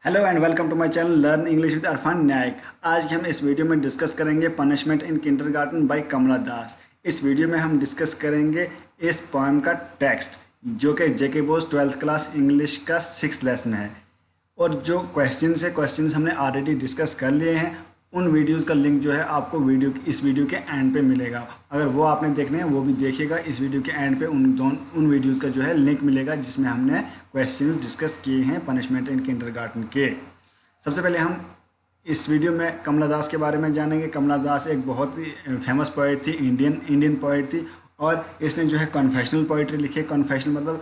Hello and welcome to my channel learn English with Arfan Nayak. आज हम इस वीडियो में डिस्कस करेंगे punishment in kindergarten by Kamala Das. इस वीडियो में हम डिस्कस करेंगे इस पोएम का टेक्स्ट जो कि जेके बोस 12th क्लास इंग्लिश का 6th लेसन है। और जो क्वेश्चंस हमने ऑलरेडी डिस्कस कर लिए हैं, उन वीडियोस का लिंक जो है आपको इस वीडियो के एंड पे मिलेगा। अगर वो आपने देखने हैं वो भी देखिएगा। इस वीडियो के एंड पे उन वीडियोस का जो है लिंक मिलेगा जिसमें हमने क्वेश्चंस डिस्कस किए हैं पनिशमेंट इन किंडरगार्टन के। सबसे पहले हम इस वीडियो में कमला दास के बारे में जानेंगे। कमला दास एक बहुत ही फेमस पोइट थी, इंडियन पोइट थी, और इसने जो है कन्फेशनल पोइट्री लिखी है। कन्फेशनल मतलब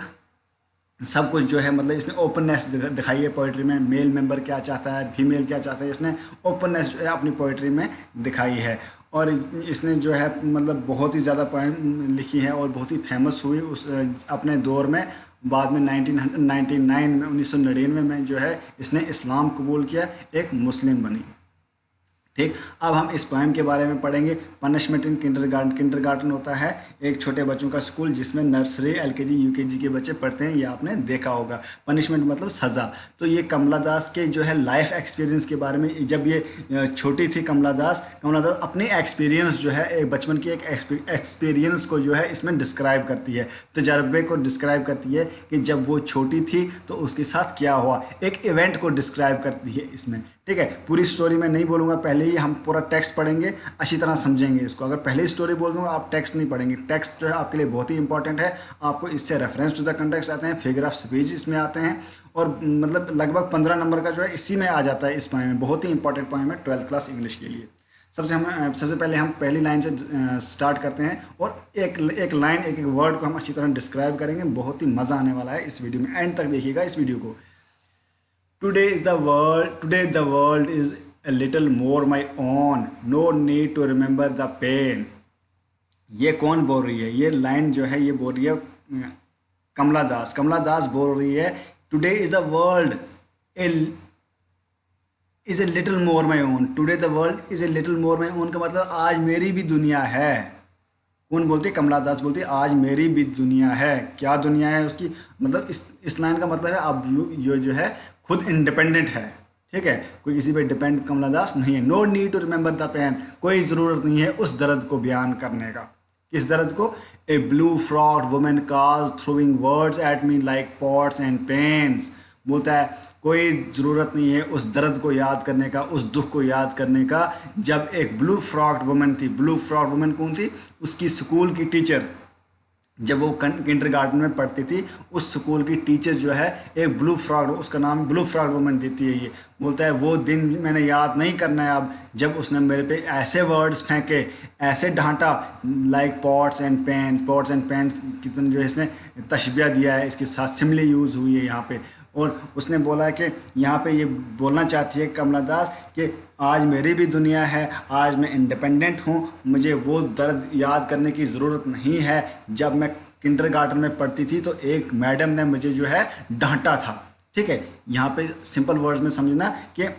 सब कुछ जो है, मतलब इसने ओपननेस दिखाई है पोइट्री में। मेल मेंबर क्या चाहता है, फीमेल क्या चाहता है, इसने ओपननेस जो है अपनी पोइट्री में दिखाई है। और इसने जो है मतलब बहुत ही ज़्यादा पोएम लिखी है और बहुत ही फेमस हुई उस अपने दौर में। बाद में 1999 में 1999 में जो है इसने इस्लाम कबूल किया, एक मुस्लिम बनी। ठीक, अब हम इस पोएम के बारे में पढ़ेंगे। पनिशमेंट इन किंडरगार्टन होता है एक छोटे बच्चों का स्कूल जिसमें नर्सरी, एलकेजी, यूकेजी के बच्चे पढ़ते हैं। ये आपने देखा होगा। पनिशमेंट मतलब सज़ा। तो ये कमला दास के जो है लाइफ एक्सपीरियंस के बारे में, जब ये छोटी थी कमला दास अपनी एक्सपीरियंस जो है एक बचपन की एक एक्सपीरियंस को जो है इसमें डिस्क्राइब करती है, तजर्बे को डिस्क्राइब करती है कि जब वो छोटी थी तो उसके साथ क्या हुआ। एक इवेंट को डिस्क्राइब करती है इसमें। ठीक है, पूरी स्टोरी में नहीं बोलूँगा, पहले ही हम पूरा टेक्स्ट पढ़ेंगे, अच्छी तरह समझेंगे इसको। अगर पहले ही स्टोरी बोल दूँगा आप टेक्स्ट नहीं पढ़ेंगे। टेक्स्ट जो है आपके लिए बहुत ही इंपॉर्टेंट है। आपको इससे रेफरेंस टू द कंटेक्स्ट आते हैं, फिगर ऑफ स्पीच इसमें आते हैं, और मतलब लगभग 15 नंबर का जो है इसी में आ जाता है। इस पोएम में बहुत ही इंपॉर्टेंट पोएम है 12th क्लास इंग्लिश के लिए। सबसे पहले हम पहली लाइन से स्टार्ट करते हैं और एक लाइन, एक वर्ड को हम अच्छी तरह डिस्क्राइब करेंगे। बहुत ही मज़ा आने वाला है इस वीडियो में, एंड तक देखिएगा इस वीडियो को। Today the world is a little more my own. No need to remember the pain. ये कौन बोल रही है? ये लाइन जो है ये बोल रही है कमला दास बोल रही है। Today is the world is a little more my own. Today the world is a little more my own का मतलब आज मेरी भी दुनिया है। कौन बोलती है? कमला दास बोलती है आज मेरी भी दुनिया है। क्या दुनिया है उसकी? मतलब इस लाइन का मतलब है अब यो जो है खुद इंडिपेंडेंट है। ठीक है, कोई किसी पे डिपेंड कमला दास नहीं है। No need to remember the pain, कोई ज़रूरत नहीं है उस दर्द को बयान करने का। किस दर्द को? A blue frocked women cause throwing words at me like pots and pens. बोलता है कोई ज़रूरत नहीं है उस दर्द को याद करने का, उस दुख को याद करने का जब एक ब्लू फ्रॉक्ड वुमेन थी। ब्लू फ्रॉक्ड वुमेन कौन थी? उसकी स्कूल की टीचर। जब वो किंडरगार्टन में पढ़ती थी उस स्कूल की टीचर जो है एक ब्लू फ्रॉक, उसका नाम ब्लू फ्रॉक वुमन देती है। ये बोलता है वो दिन मैंने याद नहीं करना है अब जब उसने मेरे पे ऐसे वर्ड्स फेंके, ऐसे डांटा, लाइक पॉट्स एंड पेन्स कितने जो है इसने तशबिया दिया है, इसके साथ सिमिली यूज़ हुई है यहाँ पे। और उसने बोला कि यहाँ पे ये बोलना चाहती है कमला दास कि आज मेरी भी दुनिया है, आज मैं इंडिपेंडेंट हूँ, मुझे वो दर्द याद करने की ज़रूरत नहीं है। जब मैं किंडरगार्टन में पढ़ती थी तो एक मैडम ने मुझे जो है डांटा था। ठीक है, यहाँ पे सिंपल वर्ड्स में समझना कि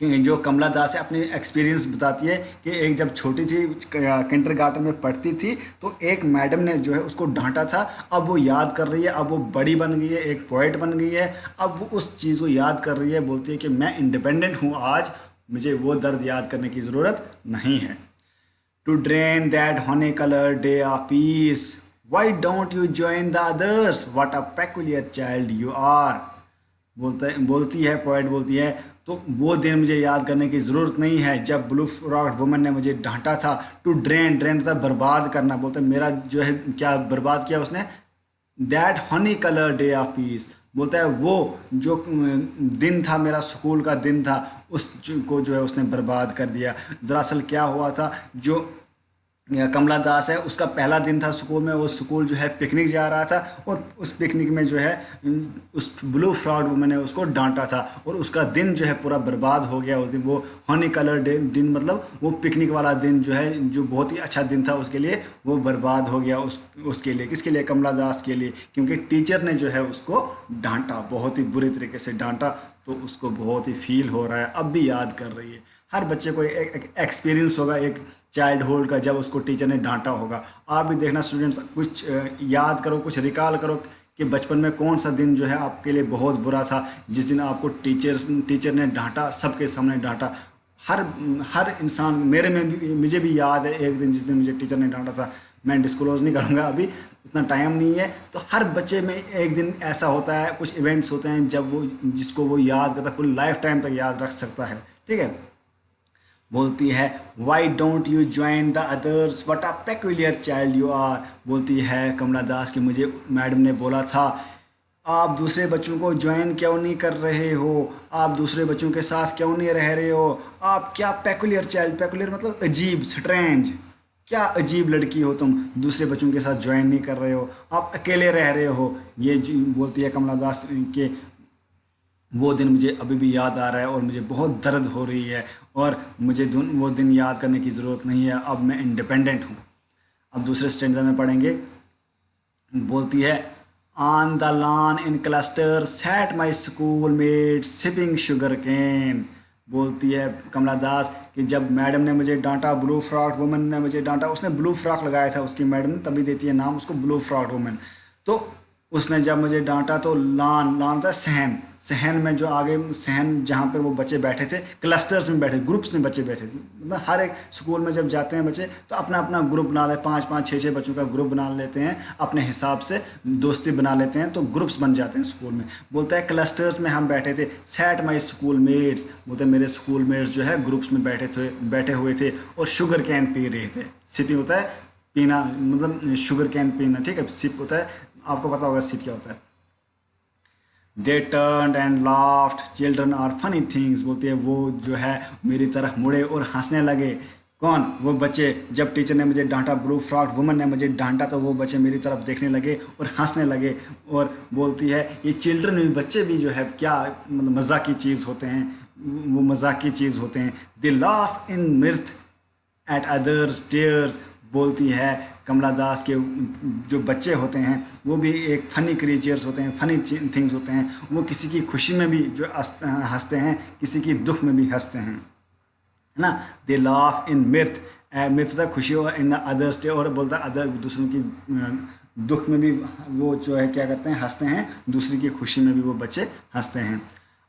जो कमला दास है अपनी एक्सपीरियंस बताती है कि एक जब छोटी थी किंडरगार्टन में पढ़ती थी तो एक मैडम ने जो है उसको डांटा था। अब वो याद कर रही है, अब वो बड़ी बन गई है, एक पोइट बन गई है, अब वो उस चीज़ को याद कर रही है। बोलती है कि मैं इंडिपेंडेंट हूँ, आज मुझे वो दर्द याद करने की ज़रूरत नहीं है। To drain that honey colour day of peace, why don't you join the others, what a peculiar child you are. बोलती है पोइट बोलती है तो वो दिन मुझे याद करने की ज़रूरत नहीं है जब ब्लू फ्रॉक वुमन ने मुझे डांटा था। टू ड्रेन था बर्बाद करना। बोलते मेरा जो है क्या बर्बाद किया उसने? That honey colour day of piece. बोलता है वो जो दिन था, मेरा स्कूल का दिन था, उस को जो है उसने बर्बाद कर दिया। दरअसल क्या हुआ था, जो कमला दास है उसका पहला दिन था स्कूल में। वो स्कूल जो है पिकनिक जा रहा था और उस पिकनिक में जो है उस ब्लू फ्रॉक वुमन ने उसको डांटा था और उसका दिन जो है पूरा बर्बाद हो गया उस दिन। वो हनी कलर दिन मतलब वो पिकनिक वाला दिन जो है, जो बहुत ही अच्छा दिन था उसके लिए, वो बर्बाद हो गया उसके लिए। किसके लिए? कमला दास के लिए, क्योंकि टीचर ने जो है उसको डांटा, बहुत ही बुरी तरीके से डांटा। तो उसको बहुत ही फील हो रहा है, अब भी याद कर रही है। हर बच्चे को एक एक्सपीरियंस होगा एक चाइल्डहुड का जब उसको टीचर ने डांटा होगा। आप भी देखना स्टूडेंट्स, कुछ याद करो, कुछ रिकॉल करो कि बचपन में कौन सा दिन जो है आपके लिए बहुत बुरा था, जिस दिन आपको टीचर ने डांटा, सबके सामने डांटा। हर हर इंसान, मेरे में भी, मुझे भी याद है एक दिन जिस दिन मुझे टीचर ने डांटा था। मैं डिस्क्लोज नहीं करूँगा अभी, उतना टाइम नहीं है। तो हर बच्चे में एक दिन ऐसा होता है, कुछ इवेंट्स होते हैं जब वो, जिसको वो याद करता है, पूरी लाइफ टाइम तक याद रख सकता है। ठीक है। बोलती है why don't you join the others, what a peculiar child you are. बोलती है कमला दास कि मुझे मैडम ने बोला था आप दूसरे बच्चों को ज्वाइन क्यों नहीं कर रहे हो, आप दूसरे बच्चों के साथ क्यों नहीं रह रहे हो, आप क्या पेक्यूलियर चाइल्ड, पेक्यूलियर मतलब अजीब, स्ट्रेंज, क्या अजीब लड़की हो तुम, दूसरे बच्चों के साथ ज्वाइन नहीं कर रहे हो, आप अकेले रह रहे हो। ये बोलती है कमला दास के वो दिन मुझे अभी भी याद आ रहा है और मुझे बहुत दर्द हो रही है, और मुझे वो दिन याद करने की ज़रूरत नहीं है, अब मैं इंडिपेंडेंट हूँ। अब दूसरे स्टैंजा में पढ़ेंगे। बोलती है on the lawn in cluster sat my schoolmate sipping sugarcane. बोलती है कमला दास कि जब मैडम ने मुझे डांटा, ब्लू फ्रॉक वुमन ने मुझे डांटा, उसने ब्लू फ्रॉक लगाया था उसकी मैडम ने, तभी देती है नाम उसको ब्लू फ्रॉक वुमन। तो उसने जब मुझे डांटा तो लॉन था सहन, सहन में जो आगे सहन जहाँ पे वो बच्चे बैठे थे, क्लस्टर्स में बैठे, ग्रुप्स में बच्चे बैठे थे। मतलब हर एक स्कूल में जब जाते हैं बच्चे तो अपना अपना ग्रुप बना ले, 5-5 6-6 बच्चों का ग्रुप बना लेते हैं, अपने हिसाब से दोस्ती बना लेते हैं, तो ग्रुप्स बन जाते हैं स्कूल में। बोलता है क्लस्टर्स में हम बैठे थे, सैट माई स्कूल मेट्स, बोलते हैं मेरे स्कूल मेट्स जो है ग्रुप्स में बैठे हुए थे और शुगर कैन पी रहे थे। सिपिंग होता है पीना, मतलब शुगर कैन पीना। ठीक है। सिप होता है, आपको पता होगा सिप क्या होता है। They turn and laughed, children are funny things. बोलती है वो जो है मेरी तरफ मुड़े और हंसने लगे। कौन? वो बच्चे। जब टीचर ने मुझे डांटा, ब्लू फ्रॉक वुमन ने मुझे डांटा, तो वो बच्चे मेरी तरफ देखने लगे और हंसने लगे। और बोलती है ये चिल्ड्रन भी, बच्चे भी जो है क्या मतलब मजाक की चीज़ होते हैं, वो मजाक की चीज़ होते हैं। They laugh in मिर्थ at others tears. बोलती है कमला दास के जो बच्चे होते हैं वो भी एक फ़नी क्रिएचर्स होते हैं, फ़नी थिंग्स होते हैं। वो किसी की खुशी में भी जो हंसते हैं, किसी की दुख में भी हंसते हैं, है ना। दे लाफ इन मिर्थ, मिर्थ होता है खुशी, और इन अदर्स डे, और बोलता है अदर, दूसरों की दुख में भी वो जो है क्या करते हैं, हंसते हैं। दूसरी की खुशी में भी वो बच्चे हंसते हैं।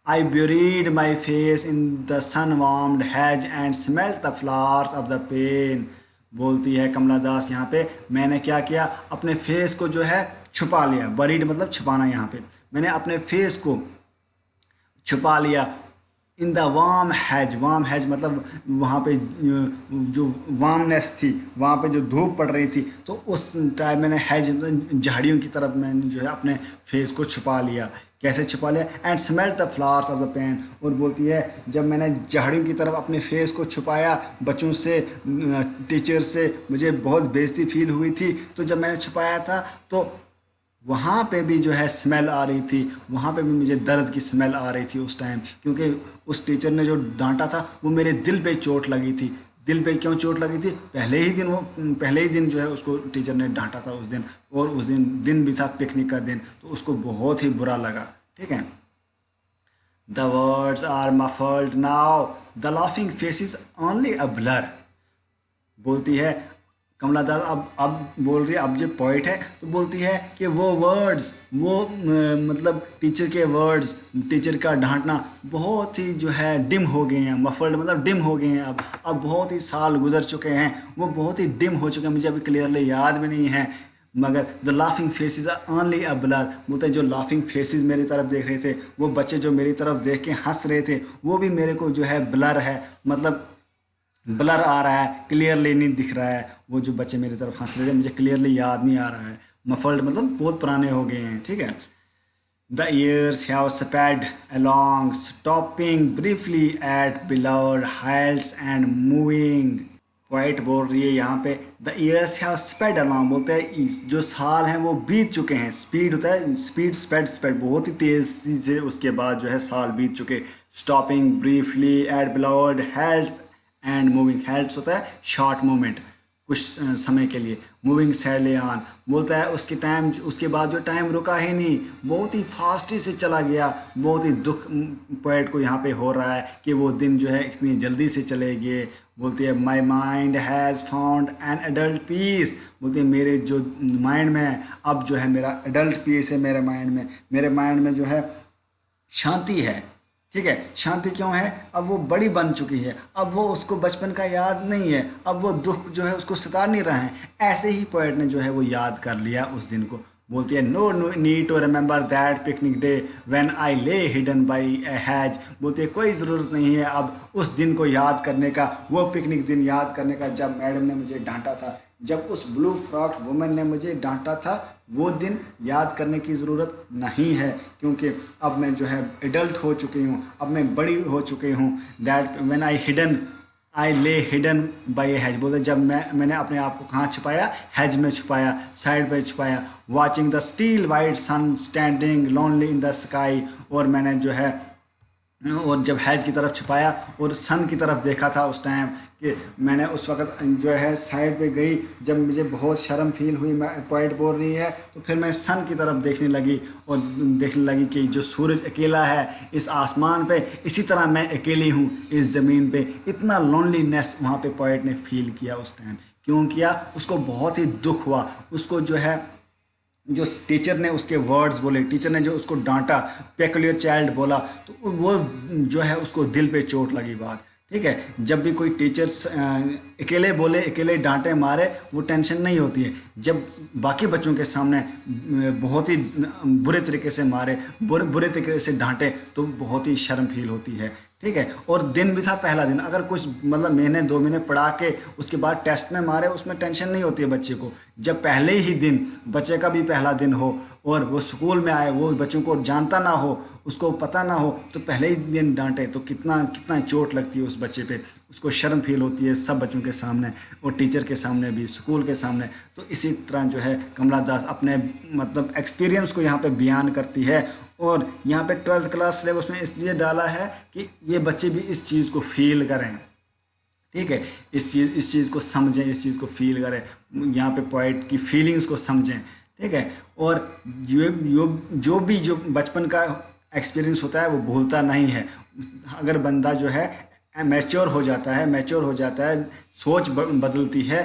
I buried my face in the sun warmed hedge and smelt the flowers of the pain. बोलती है कमला दास यहाँ पे मैंने क्या किया, अपने फेस को जो है छुपा लिया। बरीड मतलब छुपाना, यहाँ पे मैंने अपने फेस को छुपा लिया। इन द वार्म हैज मतलब वहाँ पे जो वार्मनेस थी, वहाँ पे जो धूप पड़ रही थी, तो उस टाइम मैंने हैज झाड़ियों की तरफ मैंने जो है अपने फेस को छुपा लिया। कैसे छुपा लिया? And smell the flowers of the pain. और बोलती है जब मैंने झाड़ियों की तरफ अपने फेस को छुपाया, बच्चों से, टीचर से मुझे बहुत बेइज्जती फील हुई थी, तो जब मैंने छुपाया था तो वहाँ पे भी जो है स्मेल आ रही थी, वहाँ पे भी मुझे दर्द की स्मेल आ रही थी उस टाइम, क्योंकि उस टीचर ने जो डांटा था वो मेरे दिल पे चोट लगी थी। दिल पे क्यों चोट लगी थी? पहले ही दिन जो है उसको टीचर ने डांटा था उस दिन, और उस दिन भी था पिकनिक का दिन, तो उसको बहुत ही बुरा लगा। ठीक है। The words are muffled now, the laughing face is only a blur. बोलती है कमला दास, अब बोल रही है, अब जो पॉइंट है, तो बोलती है कि वो वर्ड्स, वो मतलब टीचर के वर्ड्स, टीचर का डांटना बहुत ही जो है डिम हो गए हैं। मफल्ड मतलब डिम हो गए हैं। अब बहुत ही साल गुजर चुके हैं, वो बहुत ही डिम हो चुके हैं, मुझे अभी क्लियरली याद भी नहीं है। मगर the laughing faces are only a blur. बोलते हैं जो लाफिंग फेसेस मेरी तरफ देख रहे थे, वो बच्चे जो मेरी तरफ देख के हंस रहे थे, वो भी मेरे को जो है ब्लर है, मतलब ब्लर आ रहा है, क्लियरली नहीं दिख रहा है। वो जो बच्चे मेरी तरफ हंस रहे थे मुझे क्लियरली याद नहीं आ रहा है। मफल्ड मतलब बहुत पुराने हो गए हैं। ठीक है। The years have sped along, stopping briefly at beloved heights and moving. Poet बोल रही है यहाँ पे the years have sped along, बोलते हैं जो साल हैं वो बीत चुके हैं। स्पीड होता है स्पीड, स्पेड बहुत ही तेज़ी से उसके बाद जो है साल बीत चुके। Stopping briefly at beloved heights and moving, helps होता है शॉर्ट मोमेंट, कुछ समय के लिए। मूविंग सैडली ऑन बोलता है उसके टाइम, उसके बाद जो टाइम रुका ही नहीं, बहुत ही फास्टी से चला गया। बहुत ही दुख पोएट को यहाँ पे हो रहा है कि वो दिन जो है इतनी जल्दी से चले गए। बोलती है my mind has found an adult peace, बोलती है मेरे जो माइंड में अब जो है मेरा एडल्ट पीस है, मेरे माइंड में जो है शांति है। ठीक है, शांति क्यों है? अब वो बड़ी बन चुकी है, अब वो उसको बचपन का याद नहीं है, अब वो दुख जो है उसको सता नहीं रहा है। ऐसे ही पोएट ने जो है वो याद कर लिया उस दिन को। बोलती है no need to remember that picnic day when I lay hidden by A has, बोलती है कोई ज़रूरत नहीं है अब उस दिन को याद करने का, वो पिकनिक दिन याद करने का जब मैडम ने मुझे डांटा था, जब उस ब्लू फ्रॉक वुमेन ने मुझे डांटा था। वो दिन याद करने की ज़रूरत नहीं है, क्योंकि अब मैं जो है एडल्ट हो चुकी हूँ, अब मैं बड़ी हो चुकी हूँ। That when I lay hidden by has, बोलते जब मैंने अपने आप को कहाँ छुपाया? हैज में छुपाया, साइड पे छुपाया। Watching the steel white sun standing lonely in the sky, और मैंने जो है और जब हैज की तरफ छुपाया और सन की तरफ देखा था उस टाइम, कि मैंने उस वक्त जो है साइड पे गई, जब मुझे बहुत शर्म फील हुई, मैं पोएट बोल रही है, तो फिर मैं सन की तरफ देखने लगी और देखने लगी कि जो सूरज अकेला है इस आसमान पे, इसी तरह मैं अकेली हूँ इस ज़मीन पे। इतना लोनलीनेस वहाँ पे पोएट ने फील किया उस टाइम। क्यों किया? उसको बहुत ही दुख हुआ। उसको जो है जो टीचर ने उसके वर्ड्स बोले, टीचर ने जो उसको डांटा, पेकुलियर चाइल्ड बोला, तो वो जो है उसको दिल पे चोट लगी बात। ठीक है, जब भी कोई टीचर्स अकेले बोले, अकेले डांटे मारे, वो टेंशन नहीं होती है। जब बाकी बच्चों के सामने बहुत ही बुरे तरीके से मारे, बुरे तरीके से डांटे, तो बहुत ही शर्म फील होती है। ठीक है, और दिन भी था पहला दिन, अगर कुछ मतलब महीने 2 महीने पढ़ा के उसके बाद टेस्ट में मारे, उसमें टेंशन नहीं होती है बच्चे को। जब पहले ही दिन बच्चे का भी पहला दिन हो और वो स्कूल में आए, वो बच्चों को जानता ना हो, उसको पता ना हो, तो पहले ही दिन डांटे तो कितना कितना चोट लगती है उस बच्चे पे, उसको शर्म फील होती है सब बच्चों के सामने और टीचर के सामने भी, स्कूल के सामने। तो इसी तरह जो है कमला दास अपने मतलब एक्सपीरियंस को यहाँ पे बयान करती है, और यहाँ पे 12th क्लास सिलेबस में इसलिए डाला है कि ये बच्चे भी इस चीज़ को फील करें। ठीक है, इस चीज़ को समझें, इस चीज़ को फील करें, यहाँ पे पोएट की फीलिंग्स को समझें। ठीक है, और जो बचपन का एक्सपीरियंस होता है वो भूलता नहीं है। अगर बंदा जो है मैच्योर हो जाता है, सोच बदलती है,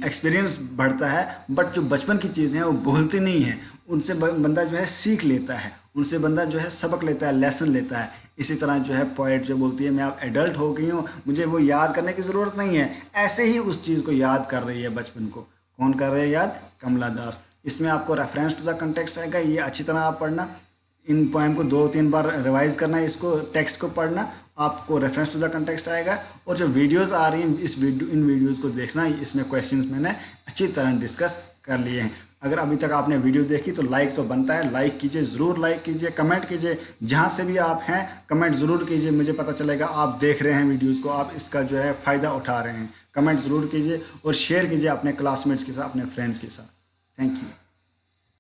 एक्सपीरियंस बढ़ता है, बट जो बचपन की चीज़ें हैं वो भूलती नहीं हैं। उनसे बंदा जो है सीख लेता है, उनसे बंदा जो है सबक लेता है, लेसन लेता है। इसी तरह जो है पोएट जो बोलती है मैं अब एडल्ट हो गई हूँ, मुझे वो याद करने की ज़रूरत नहीं है, ऐसे ही उस चीज़ को याद कर रही है बचपन को। कौन कर रही है याद? कमला दास। इसमें आपको रेफरेंस टू द कंटेक्स्ट आएगा, ये अच्छी तरह आप पढ़ना, इन पोएम को 2-3 बार रिवाइज करना, इसको टेक्स्ट को पढ़ना, आपको रेफरेंस टू द कंटेक्स्ट आएगा। और जो वीडियोस आ रही हैं इन वीडियोस को देखना, इसमें क्वेश्चंस मैंने अच्छी तरह डिस्कस कर लिए हैं। अगर अभी तक आपने वीडियो देखी तो लाइक तो बनता है, लाइक कीजिए, ज़रूर लाइक कीजिए, कमेंट कीजिए, जहाँ से भी आप हैं कमेंट ज़रूर कीजिए, मुझे पता चलेगा आप देख रहे हैं वीडियोज़ को, आप इसका जो है फ़ायदा उठा रहे हैं। कमेंट ज़रूर कीजिए और शेयर कीजिए अपने क्लासमेट्स के साथ, अपने फ्रेंड्स के साथ। Thank you.